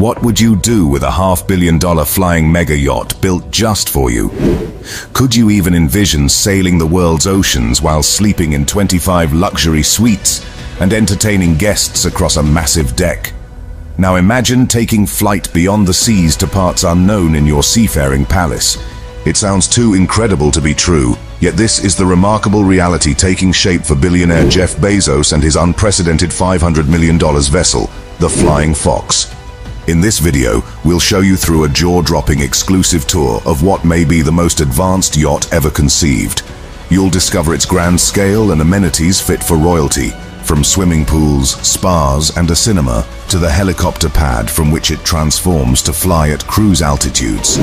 What would you do with a $500 million flying mega yacht built just for you? Could you even envision sailing the world's oceans while sleeping in 25 luxury suites and entertaining guests across a massive deck? Now imagine taking flight beyond the seas to parts unknown in your seafaring palace. It sounds too incredible to be true, yet this is the remarkable reality taking shape for billionaire Jeff Bezos and his unprecedented $500 million vessel, the Flying Fox. In this video, we'll show you through a jaw-dropping exclusive tour of what may be the most advanced yacht ever conceived. You'll discover its grand scale and amenities fit for royalty, from swimming pools, spas, and a cinema, to the helicopter pad from which it transforms to fly at cruise altitudes.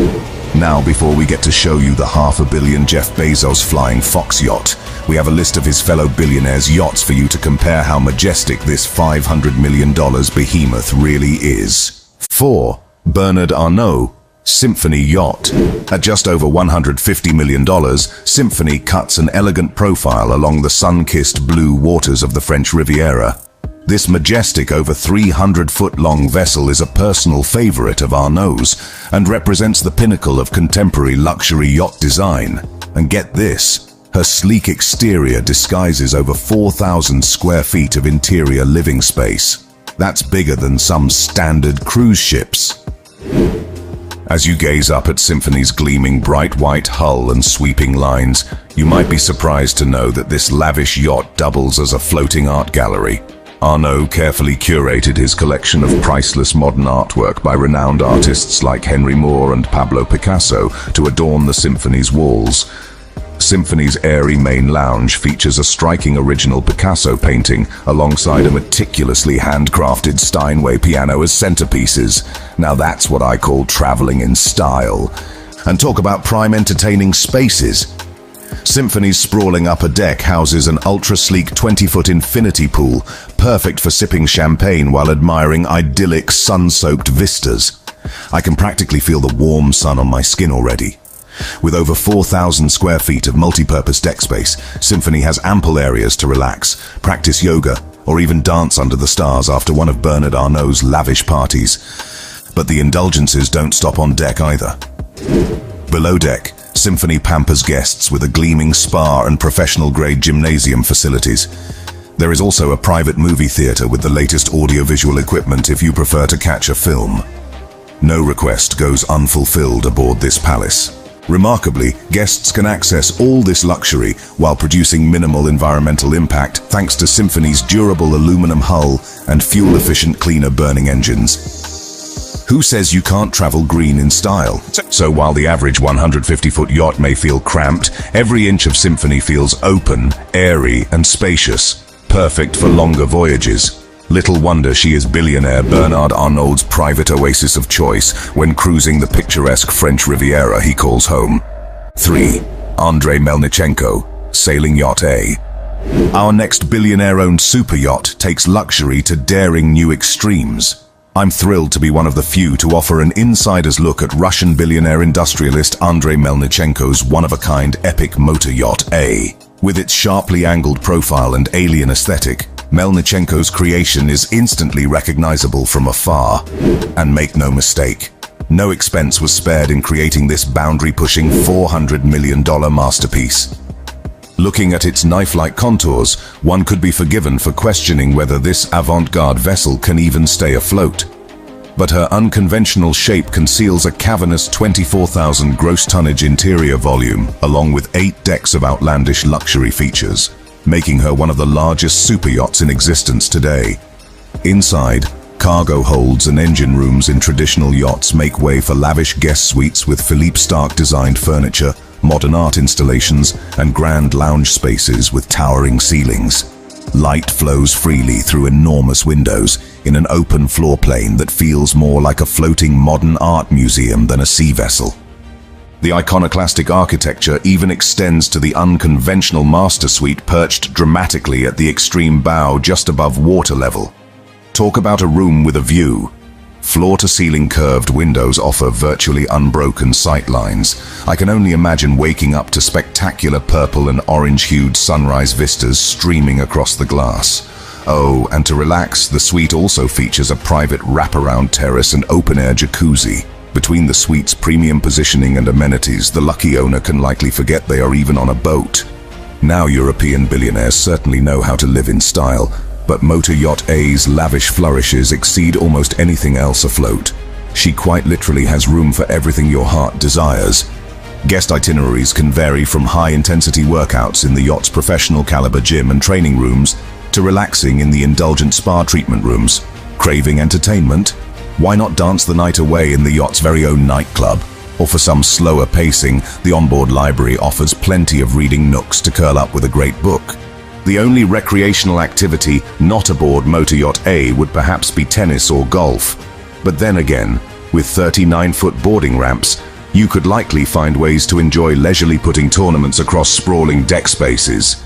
Now, before we get to show you the $500 million Jeff Bezos Flying Fox yacht, we have a list of his fellow billionaires' yachts for you to compare how majestic this $500 million behemoth really is. 4. Bernard Arnault Symphony Yacht. At just over $150 million, Symphony cuts an elegant profile along the sun-kissed blue waters of the French Riviera. This majestic, over 300-foot-long vessel is a personal favorite of Arnault's and represents the pinnacle of contemporary luxury yacht design. And get this, her sleek exterior disguises over 4,000 square feet of interior living space. That's bigger than some standard cruise ships. As you gaze up at Symphony's gleaming bright white hull and sweeping lines, you might be surprised to know that this lavish yacht doubles as a floating art gallery. Arnault carefully curated his collection of priceless modern artwork by renowned artists like Henry Moore and Pablo Picasso to adorn the Symphony's walls. Symphony's airy main lounge features a striking original Picasso painting alongside a meticulously handcrafted Steinway piano as centerpieces. Now that's what I call traveling in style. And talk about prime entertaining spaces. Symphony's sprawling upper deck houses an ultra-sleek 20-foot infinity pool, perfect for sipping champagne while admiring idyllic sun-soaked vistas. I can practically feel the warm sun on my skin already. With over 4,000 square feet of multi-purpose deck space, Symphony has ample areas to relax, practice yoga, or even dance under the stars after one of Bernard Arnault's lavish parties. But the indulgences don't stop on deck either. Below deck, Symphony pampers guests with a gleaming spa and professional-grade gymnasium facilities. There is also a private movie theater with the latest audiovisual equipment if you prefer to catch a film. No request goes unfulfilled aboard this palace. Remarkably, guests can access all this luxury while producing minimal environmental impact thanks to Symphony's durable aluminum hull and fuel-efficient cleaner burning engines. Who says you can't travel green in style? So while the average 150-foot yacht may feel cramped, every inch of Symphony feels open, airy, and spacious, perfect for longer voyages. Little wonder she is billionaire Bernard Arnault's private oasis of choice when cruising the picturesque French Riviera he calls home. 3. Andrei Melnichenko Sailing Yacht A. Our next billionaire-owned super yacht takes luxury to daring new extremes. I'm thrilled to be one of the few to offer an insider's look at Russian billionaire industrialist Andrei Melnichenko's one-of-a-kind epic motor yacht A. With its sharply angled profile and alien aesthetic, Melnichenko's creation is instantly recognizable from afar. And make no mistake, no expense was spared in creating this boundary-pushing $400 million masterpiece. Looking at its knife-like contours, one could be forgiven for questioning whether this avant-garde vessel can even stay afloat. But her unconventional shape conceals a cavernous 24,000 gross tonnage interior volume, along with 8 decks of outlandish luxury features, making her one of the largest super yachts in existence today. Inside, cargo holds and engine rooms in traditional yachts make way for lavish guest suites with Philippe Starck-designed furniture, modern art installations, and grand lounge spaces with towering ceilings. Light flows freely through enormous windows in an open floor plane that feels more like a floating modern art museum than a sea vessel. The iconoclastic architecture even extends to the unconventional master suite perched dramatically at the extreme bow just above water level. Talk about a room with a view. Floor-to-ceiling curved windows offer virtually unbroken sight lines. I can only imagine waking up to spectacular purple and orange-hued sunrise vistas streaming across the glass. Oh, and to relax, the suite also features a private wraparound terrace and open-air jacuzzi. Between the suite's premium positioning and amenities, the lucky owner can likely forget they are even on a boat. Now European billionaires certainly know how to live in style, but Motor Yacht A's lavish flourishes exceed almost anything else afloat. She quite literally has room for everything your heart desires. Guest itineraries can vary from high-intensity workouts in the yacht's professional caliber gym and training rooms to relaxing in the indulgent spa treatment rooms. Craving entertainment? Why not dance the night away in the yacht's very own nightclub? Or for some slower pacing, the onboard library offers plenty of reading nooks to curl up with a great book. The only recreational activity not aboard Motor Yacht A would perhaps be tennis or golf. But then again, with 39-foot boarding ramps, you could likely find ways to enjoy leisurely putting tournaments across sprawling deck spaces.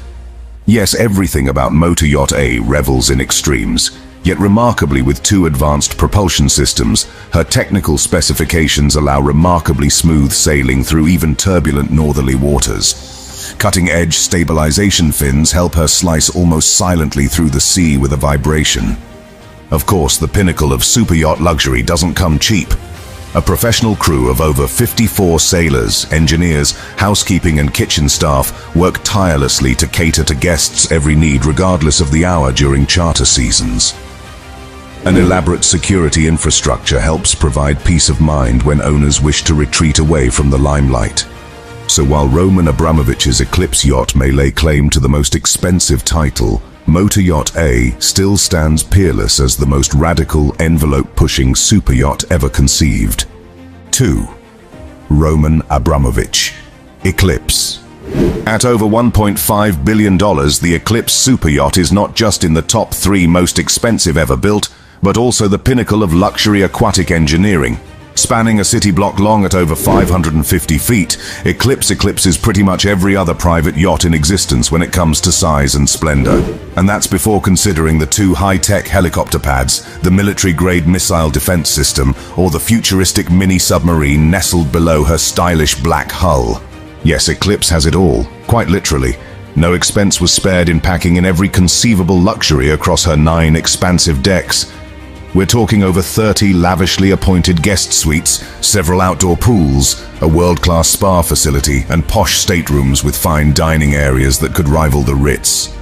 Yes, everything about Motor Yacht A revels in extremes, yet remarkably with 2 advanced propulsion systems, her technical specifications allow remarkably smooth sailing through even turbulent northerly waters. Cutting-edge stabilization fins help her slice almost silently through the sea with a vibration. Of course, the pinnacle of superyacht luxury doesn't come cheap. A professional crew of over 54 sailors, engineers, housekeeping and kitchen staff work tirelessly to cater to guests' every need regardless of the hour during charter seasons. An elaborate security infrastructure helps provide peace of mind when owners wish to retreat away from the limelight. So while Roman Abramovich's Eclipse yacht may lay claim to the most expensive title, Motor Yacht A still stands peerless as the most radical, envelope-pushing superyacht ever conceived. 2. Roman Abramovich. Eclipse. At over $1.5 billion, the Eclipse superyacht is not just in the top 3 most expensive ever built, but also the pinnacle of luxury aquatic engineering. Spanning a city block long at over 550 feet, Eclipse eclipses pretty much every other private yacht in existence when it comes to size and splendor. And that's before considering the 2 high-tech helicopter pads, the military-grade missile defense system, or the futuristic mini-submarine nestled below her stylish black hull. Yes, Eclipse has it all, quite literally. No expense was spared in packing in every conceivable luxury across her 9 expansive decks. We're talking over 30 lavishly appointed guest suites, several outdoor pools, a world-class spa facility, and posh staterooms with fine dining areas that could rival the Ritz.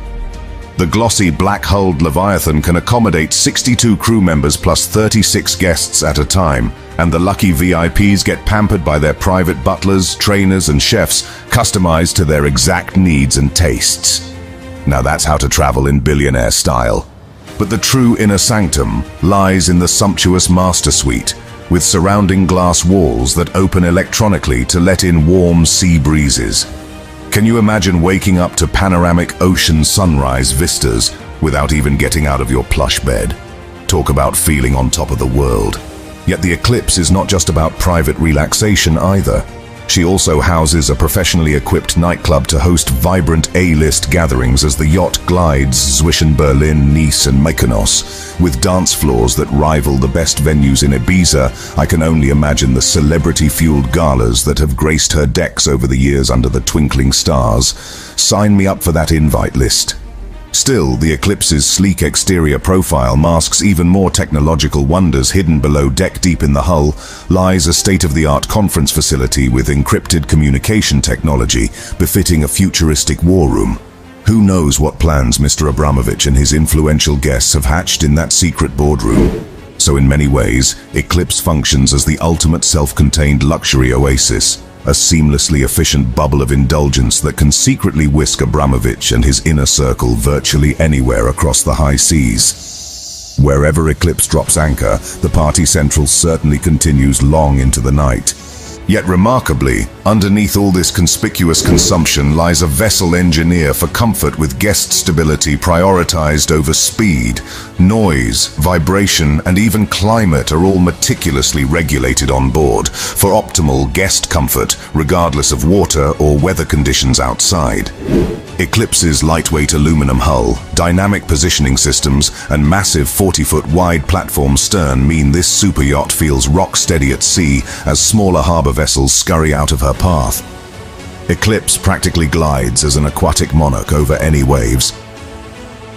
The glossy black-hulled Leviathan can accommodate 62 crew members plus 36 guests at a time, and the lucky VIPs get pampered by their private butlers, trainers, and chefs, customized to their exact needs and tastes. Now that's how to travel in billionaire style. But the true inner sanctum lies in the sumptuous master suite, with surrounding glass walls that open electronically to let in warm sea breezes. Can you imagine waking up to panoramic ocean sunrise vistas without even getting out of your plush bed? Talk about feeling on top of the world. Yet the Eclipse is not just about private relaxation either. She also houses a professionally equipped nightclub to host vibrant A-list gatherings as the yacht glides zwischen Berlin, Nice and Mykonos. With dance floors that rival the best venues in Ibiza, I can only imagine the celebrity-fueled galas that have graced her decks over the years under the twinkling stars. Sign me up for that invite list. Still, the Eclipse's sleek exterior profile masks even more technological wonders. Hidden below deck deep in the hull lies a state-of-the-art conference facility with encrypted communication technology befitting a futuristic war room. Who knows what plans Mr. Abramovich and his influential guests have hatched in that secret boardroom? So in many ways, Eclipse functions as the ultimate self-contained luxury oasis, a seamlessly efficient bubble of indulgence that can secretly whisk Abramovich and his inner circle virtually anywhere across the high seas. Wherever Eclipse drops anchor, the party central certainly continues long into the night. Yet remarkably, underneath all this conspicuous consumption lies a vessel engineer for comfort with guest stability prioritized over speed. Noise, vibration, and even climate are all meticulously regulated on board for optimal guest comfort, regardless of water or weather conditions outside. Eclipse's lightweight aluminum hull, dynamic positioning systems, and massive 40-foot wide platform stern mean this super yacht feels rock steady at sea as smaller harbor vessels scurry out of her path. Eclipse practically glides as an aquatic monarch over any waves.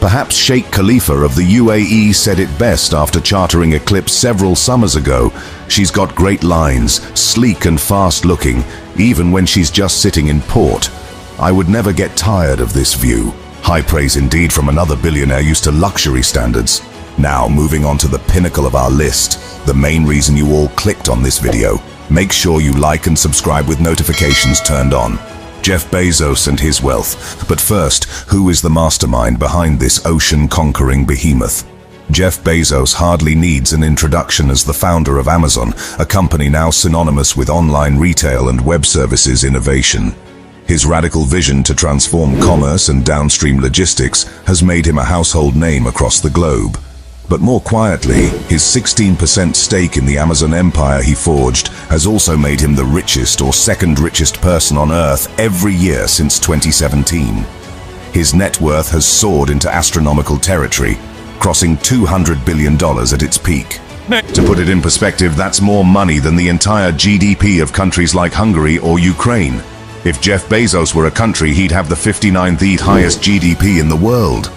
Perhaps Sheikh Khalifa of the UAE said it best after chartering Eclipse several summers ago. She's got great lines, sleek and fast-looking, even when she's just sitting in port. I would never get tired of this view. High praise indeed from another billionaire used to luxury standards. Now, moving on to the pinnacle of our list, the main reason you all clicked on this video. Make sure you like and subscribe with notifications turned on. Jeff Bezos and his wealth. But first, who is the mastermind behind this ocean-conquering behemoth? Jeff Bezos hardly needs an introduction as the founder of Amazon, a company now synonymous with online retail and web services innovation. His radical vision to transform commerce and downstream logistics has made him a household name across the globe. But more quietly, his 16% stake in the Amazon empire he forged has also made him the richest or second richest person on Earth every year since 2017. His net worth has soared into astronomical territory, crossing $200 billion at its peak. To put it in perspective, that's more money than the entire GDP of countries like Hungary or Ukraine. If Jeff Bezos were a country, he'd have the 59th highest GDP in the world.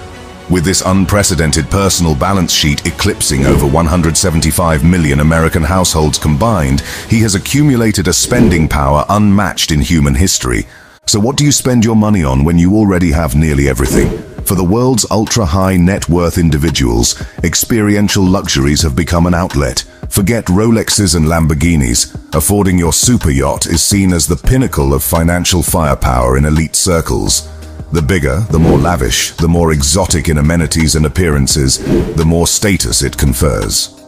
With this unprecedented personal balance sheet eclipsing over 175 million American households combined, he has accumulated a spending power unmatched in human history. So what do you spend your money on when you already have nearly everything? For the world's ultra-high net worth individuals, experiential luxuries have become an outlet. Forget Rolexes and Lamborghinis. Affording your super yacht is seen as the pinnacle of financial firepower in elite circles. The bigger, the more lavish, the more exotic in amenities and appearances, the more status it confers.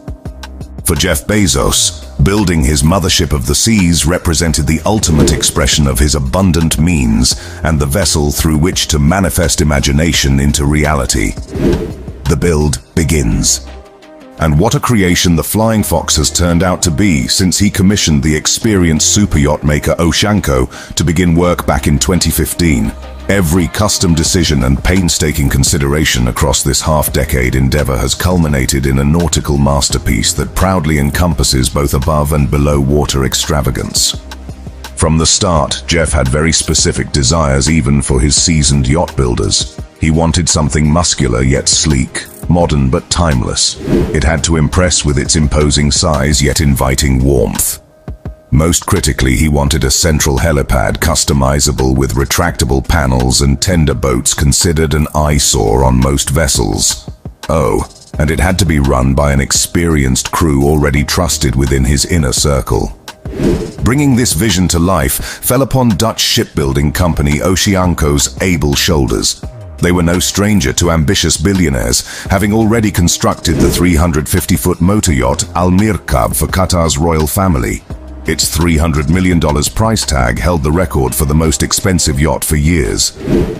For Jeff Bezos, building his mothership of the seas represented the ultimate expression of his abundant means and the vessel through which to manifest imagination into reality. The build begins. And what a creation the Flying Fox has turned out to be since he commissioned the experienced superyacht maker Oceanco to begin work back in 2015. Every custom decision and painstaking consideration across this half-decade endeavor has culminated in a nautical masterpiece that proudly encompasses both above and below water extravagance. From the start, Jeff had very specific desires even for his seasoned yacht builders. He wanted something muscular yet sleek, modern but timeless. It had to impress with its imposing size yet inviting warmth. Most critically, he wanted a central helipad customizable with retractable panels and tender boats considered an eyesore on most vessels. Oh, and it had to be run by an experienced crew already trusted within his inner circle. Bringing this vision to life fell upon Dutch shipbuilding company Oceanco's able shoulders. They were no stranger to ambitious billionaires, having already constructed the 350-foot motor yacht Al Mirkab for Qatar's royal family. Its $300 million price tag held the record for the most expensive yacht for years.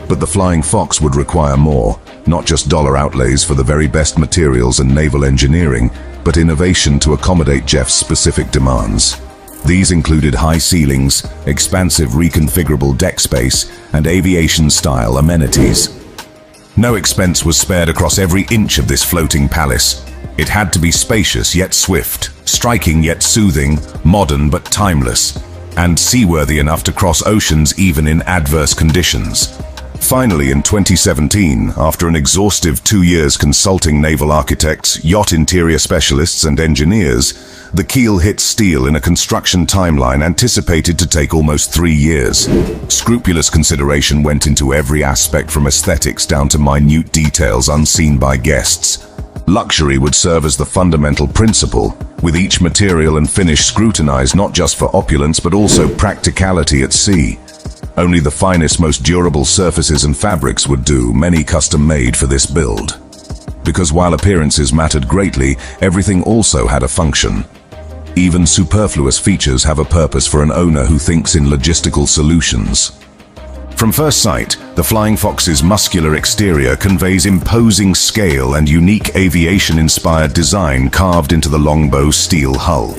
But the Flying Fox would require more, not just dollar outlays for the very best materials and naval engineering, but innovation to accommodate Jeff's specific demands. These included high ceilings, expansive reconfigurable deck space, and aviation-style amenities. No expense was spared across every inch of this floating palace. It had to be spacious yet swift, striking yet soothing, modern but timeless, and seaworthy enough to cross oceans even in adverse conditions. Finally, in 2017, after an exhaustive 2 years consulting naval architects, yacht interior specialists and engineers, the keel hit steel in a construction timeline anticipated to take almost 3 years. Scrupulous consideration went into every aspect from aesthetics down to minute details unseen by guests. Luxury would serve as the fundamental principle, with each material and finish scrutinized not just for opulence but also practicality at sea. Only the finest, most durable surfaces and fabrics would do, many custom-made for this build. Because while appearances mattered greatly, everything also had a function. Even superfluous features have a purpose for an owner who thinks in logistical solutions. From first sight, the Flying Fox's muscular exterior conveys imposing scale and unique aviation-inspired design carved into the longbow steel hull.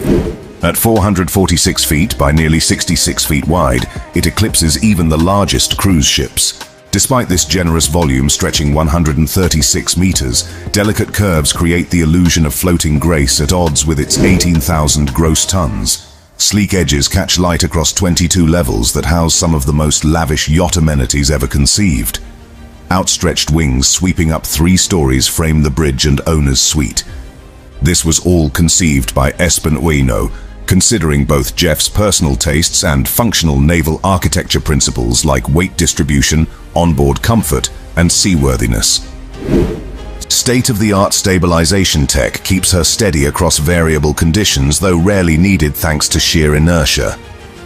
At 446 feet by nearly 66 feet wide, it eclipses even the largest cruise ships. Despite this generous volume stretching 136 meters, delicate curves create the illusion of floating grace at odds with its 18,000 gross tons. Sleek edges catch light across 22 levels that house some of the most lavish yacht amenities ever conceived. Outstretched wings sweeping up 3 stories frame the bridge and owner's suite. This was all conceived by Espen Ueno, considering both Jeff's personal tastes and functional naval architecture principles like weight distribution, onboard comfort, and seaworthiness. State-of-the-art stabilization tech keeps her steady across variable conditions, though rarely needed thanks to sheer inertia.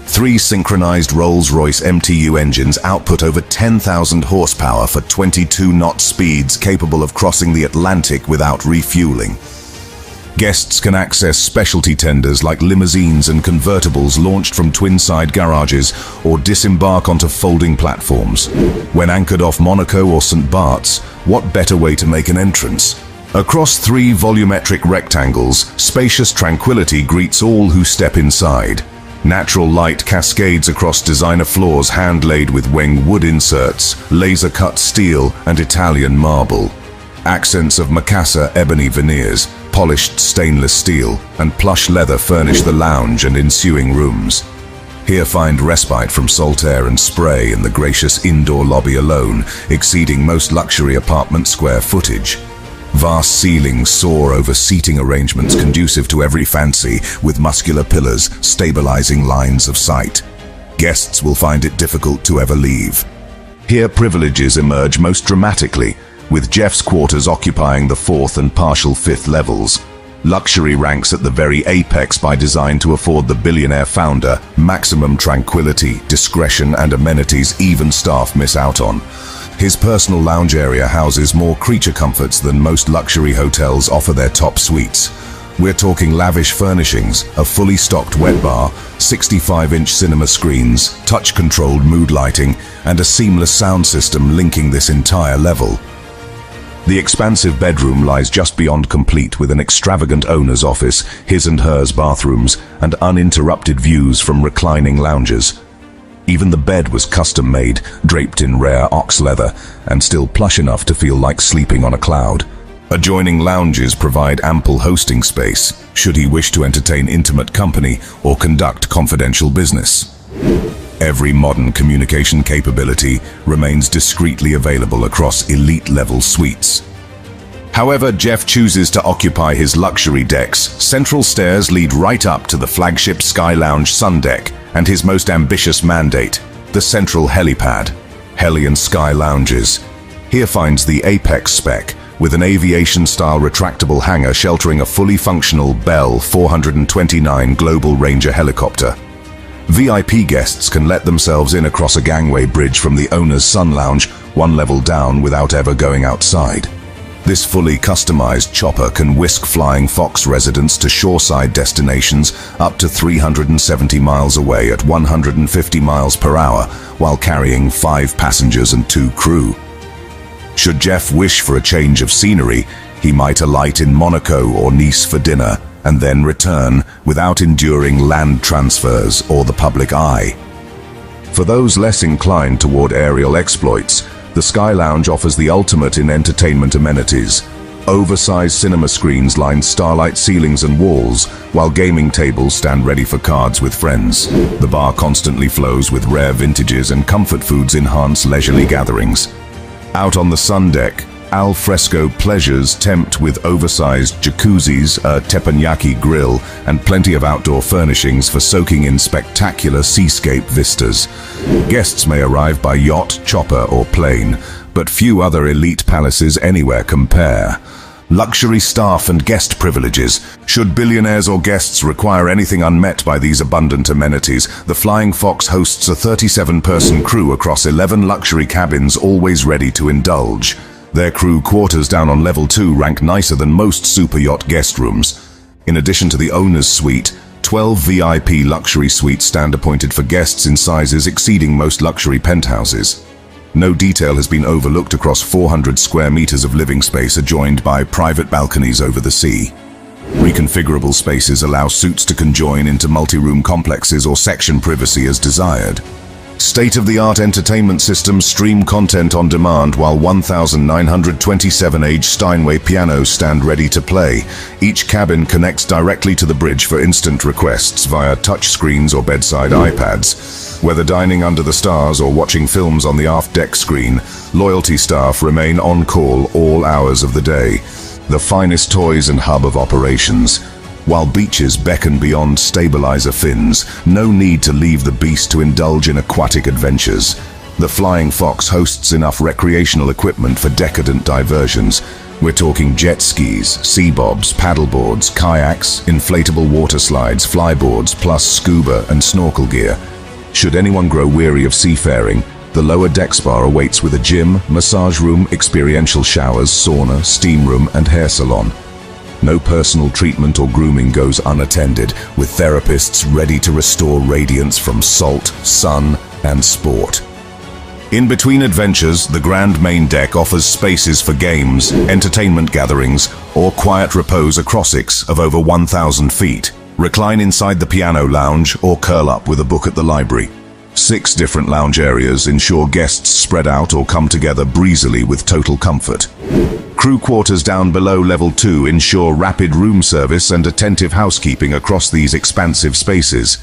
3 synchronized Rolls-Royce MTU engines output over 10,000 horsepower for 22-knot speeds capable of crossing the Atlantic without refueling. Guests can access specialty tenders like limousines and convertibles launched from twin-side garages or disembark onto folding platforms. When anchored off Monaco or St. Bart's, what better way to make an entrance? Across 3 volumetric rectangles, spacious tranquility greets all who step inside. Natural light cascades across designer floors hand-laid with Weng wood inserts, laser-cut steel, and Italian marble. Accents of Macassar ebony veneers, polished stainless steel, and plush leather furnish the lounge and ensuing rooms. Here find respite from salt air and spray in the gracious indoor lobby alone, exceeding most luxury apartment square footage. Vast ceilings soar over seating arrangements conducive to every fancy, with muscular pillars stabilizing lines of sight. Guests will find it difficult to ever leave. Here privileges emerge most dramatically, with Jeff's quarters occupying the 4th and partial 5th levels. Luxury ranks at the very apex by design to afford the billionaire founder maximum tranquility, discretion, and amenities even staff miss out on. His personal lounge area houses more creature comforts than most luxury hotels offer their top suites. We're talking lavish furnishings, a fully stocked wet bar, 65-inch cinema screens, touch-controlled mood lighting, and a seamless sound system linking this entire level. The expansive bedroom lies just beyond complete with an extravagant owner's office, his and hers bathrooms, and uninterrupted views from reclining lounges. Even the bed was custom-made, draped in rare ox leather, and still plush enough to feel like sleeping on a cloud. Adjoining lounges provide ample hosting space, should he wish to entertain intimate company or conduct confidential business. Every modern communication capability remains discreetly available across elite-level suites. However Jeff chooses to occupy his luxury decks, central stairs lead right up to the flagship Sky Lounge Sun Deck and his most ambitious mandate, the central helipad. Heli and Sky Lounges. Here finds the apex spec, with an aviation-style retractable hangar sheltering a fully functional Bell 429 Global Ranger helicopter. VIP guests can let themselves in across a gangway bridge from the owner's Sun Lounge, one level down without ever going outside. This fully customized chopper can whisk Flying Fox residents to shoreside destinations up to 370 miles away at 150 miles per hour while carrying 5 passengers and 2 crew. Should Jeff wish for a change of scenery, he might alight in Monaco or Nice for dinner and then return without enduring land transfers or the public eye. For those less inclined toward aerial exploits, the Sky Lounge offers the ultimate in entertainment amenities. Oversized cinema screens line starlight ceilings and walls, while gaming tables stand ready for cards with friends. The bar constantly flows with rare vintages, and comfort foods enhance leisurely gatherings. Out on the sun deck, al fresco pleasures tempt with oversized jacuzzis, a teppanyaki grill, and plenty of outdoor furnishings for soaking in spectacular seascape vistas. Guests may arrive by yacht, chopper, or plane, but few other elite palaces anywhere compare. Luxury staff and guest privileges. Should billionaires or guests require anything unmet by these abundant amenities, the Flying Fox hosts a 37-person crew across 11 luxury cabins, always ready to indulge. Their crew quarters down on level 2 rank nicer than most super yacht guest rooms. In addition to the owner's suite, 12 VIP luxury suites stand appointed for guests in sizes exceeding most luxury penthouses. No detail has been overlooked across 400 square meters of living space adjoined by private balconies over the sea. Reconfigurable spaces allow suites to conjoin into multi-room complexes or section privacy as desired. State-of-the-art entertainment systems stream content on demand while 1,927 Steinway pianos stand ready to play. Each cabin connects directly to the bridge for instant requests via touchscreens or bedside iPads. Whether dining under the stars or watching films on the aft deck screen, loyalty staff remain on call all hours of the day. The finest toys and hub of operations. While beaches beckon beyond stabilizer fins, no need to leave the beast to indulge in aquatic adventures. The Flying Fox hosts enough recreational equipment for decadent diversions. We're talking jet skis, sea bobs, paddleboards, kayaks, inflatable water slides, flyboards, plus scuba and snorkel gear. Should anyone grow weary of seafaring, the lower deck spa awaits with a gym, massage room, experiential showers, sauna, steam room and hair salon. No personal treatment or grooming goes unattended, with therapists ready to restore radiance from salt, sun, and sport. In between adventures, the Grand Main Deck offers spaces for games, entertainment gatherings, or quiet repose acrostics of over 1,000 feet. Recline inside the piano lounge or curl up with a book at the library. 6 different lounge areas ensure guests spread out or come together breezily with total comfort. Crew quarters down below level 2 ensure rapid room service and attentive housekeeping across these expansive spaces.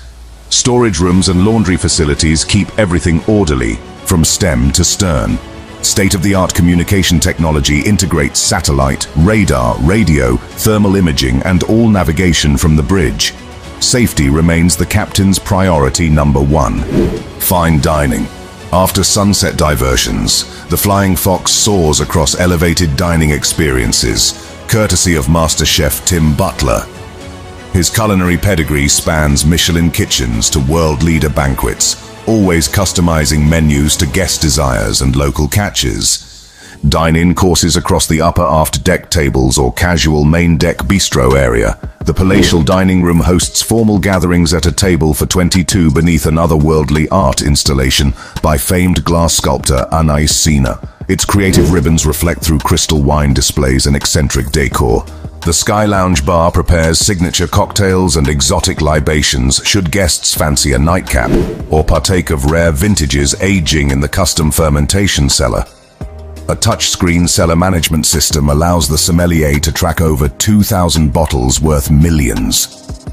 Storage rooms and laundry facilities keep everything orderly, from stem to stern. State-of-the-art communication technology integrates satellite, radar, radio, thermal imaging, and all navigation from the bridge. Safety remains the captain's priority number 1. Fine dining. After sunset diversions, the Flying Fox soars across elevated dining experiences, courtesy of Master Chef Tim Butler. His culinary pedigree spans Michelin kitchens to world leader banquets, always customizing menus to guest desires and local catches. Dine-in courses across the upper aft deck tables or casual main deck bistro area. The palatial dining room hosts formal gatherings at a table for 22 beneath an otherworldly art installation by famed glass sculptor Anais Sina. Its creative ribbons reflect through crystal wine displays and eccentric decor. The Sky Lounge bar prepares signature cocktails and exotic libations should guests fancy a nightcap or partake of rare vintages aging in the custom fermentation cellar. A touchscreen cellar management system allows the sommelier to track over 2,000 bottles worth millions.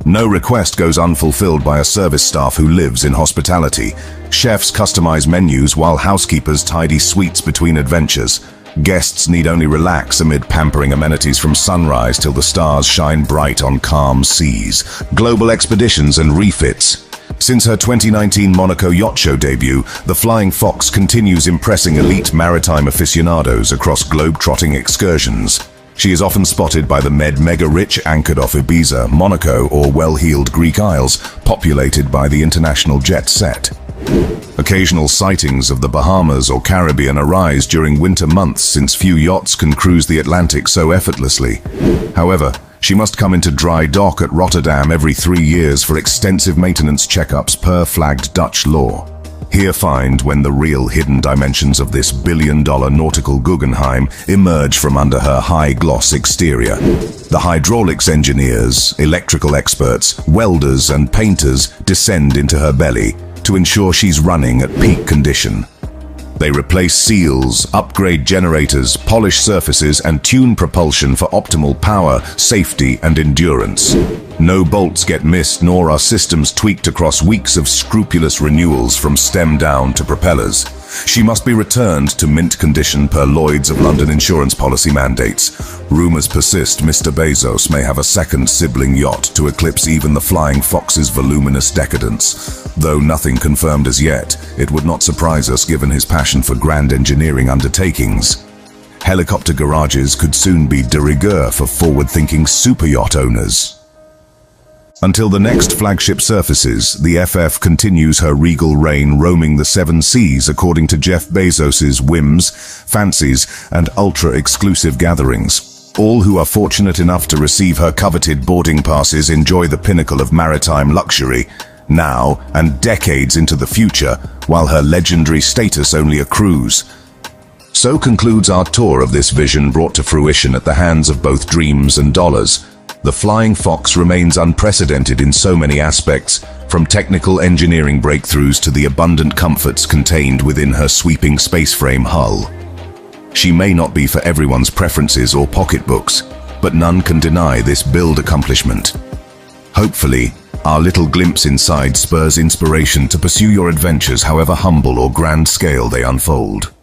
No request goes unfulfilled by a service staff who lives in hospitality. Chefs customize menus while housekeepers tidy suites between adventures. Guests need only relax amid pampering amenities from sunrise till the stars shine bright on calm seas. Global expeditions and refits. Since her 2019 Monaco Yacht Show debut, the Flying Fox continues impressing elite maritime aficionados across globe-trotting excursions. She is often spotted by the mega-rich anchored off Ibiza, Monaco, or well-heeled Greek Isles, populated by the international jet set. Occasional sightings of the Bahamas or Caribbean arise during winter months since few yachts can cruise the Atlantic so effortlessly. However, she must come into dry dock at Rotterdam every 3 years for extensive maintenance checkups per flagged Dutch law. Here find when the real hidden dimensions of this billion-dollar nautical Guggenheim emerge from under her high-gloss exterior. The hydraulics engineers, electrical experts, welders and painters descend into her belly to ensure she's running at peak condition. They replace seals, upgrade generators, polish surfaces, and tune propulsion for optimal power, safety, and endurance. No bolts get missed, nor are systems tweaked across weeks of scrupulous renewals from stem down to propellers. She must be returned to mint condition per Lloyd's of London insurance policy mandates. Rumors persist Mr. Bezos may have a second sibling yacht to eclipse even the Flying Fox's voluminous decadence. Though nothing confirmed as yet, it would not surprise us given his passion for grand engineering undertakings. Helicopter garages could soon be de rigueur for forward-thinking superyacht owners. Until the next flagship surfaces, the FF continues her regal reign roaming the 7 seas according to Jeff Bezos's whims, fancies, and ultra-exclusive gatherings. All who are fortunate enough to receive her coveted boarding passes enjoy the pinnacle of maritime luxury, now and decades into the future, while her legendary status only accrues. So concludes our tour of this vision brought to fruition at the hands of both dreams and dollars. The Flying Fox remains unprecedented in so many aspects, From technical engineering breakthroughs to the abundant comforts contained within her sweeping space-frame hull. She may not be for everyone's preferences or pocketbooks, but none can deny this build accomplishment. Hopefully, our little glimpse inside spurs inspiration to pursue your adventures, however humble or grand scale they unfold.